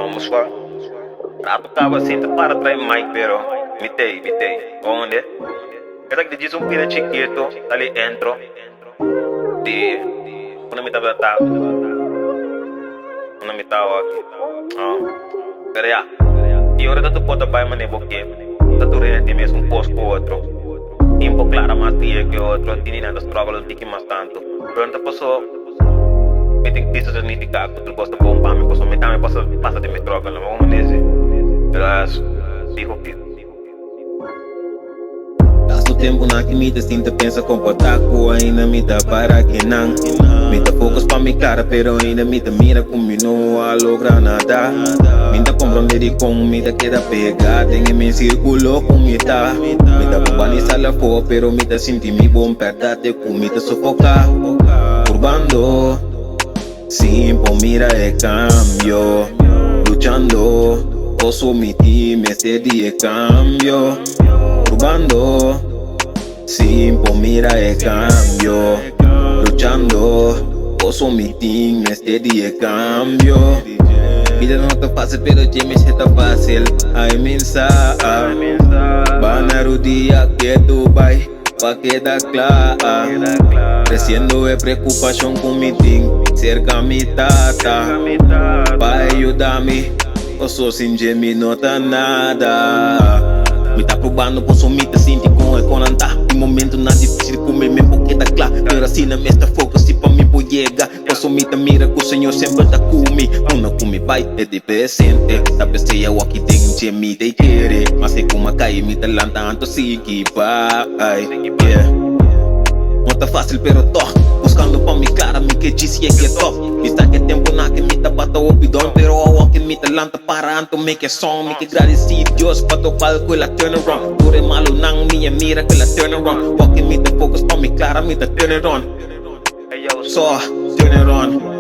vamos lá. Prato tava assim, para trás mais, pero mitei. Onde? Era que diz pira chiquito, ali entro. De una mitad tá. Una mitad aqui. Pero ya. E agora tu pode vai mané porque tu rende mesmo posto com outro. Tempo claro mais dia que outro, tinha nada struggle tiki mais tanto. Pronto passou. Me tem que dizer nem ficar, tu gosta bom para mim, posso me também passa de me struggle, não vamos dizer. Elas digo que Passo tempo na que me sinta pensa comportar com ainda me dá para que não. Me dá focus para me cara, pero ainda me dá mira como não a logra nada. Me dá compreender como me dá queda pegar, tem me círculo como me dá. Me dá bombanizar la fo, pero me dá sentir me bom perdate como me dá sufocar. Urbando, simple mira el cambio, luchando, posso mi team este día cambio. Urbando, simple mira el cambio, luchando, posso mi team este día cambio. Vida no está fácil, pero James está fácil. Hay mensaje, van a rodear que Dubai, pa' quedar clara. Creciendo de preocupación con mi team, cerca mi tata, pa' ayudarme, posso sin Jamie no tá nada. Me tá probando, posso me tá sentir com a conanta. De momento não é difícil comer, mesmo porque tá claro. Pero assim na mesma foco, se pra mim pode chegar. Posso me tá mira que o Senhor sempre tá comigo. Não come pai, é de presente. Sabe se eu aqui tenho que me te querer. Mas é como a cair, me tá lantando, sigue pai. Não tá fácil, pero tô buscando pra me clara, me que disse que é top. Vista que tempo na que me tá bata o bidão, pero a que me tá lanta para anto me que som, me que agradeci Deus pra topar com ela turn around. Dure malo nang minha mira que ela turn around. Porque me tá focus pra me clara, me tá turn around. So, turn around.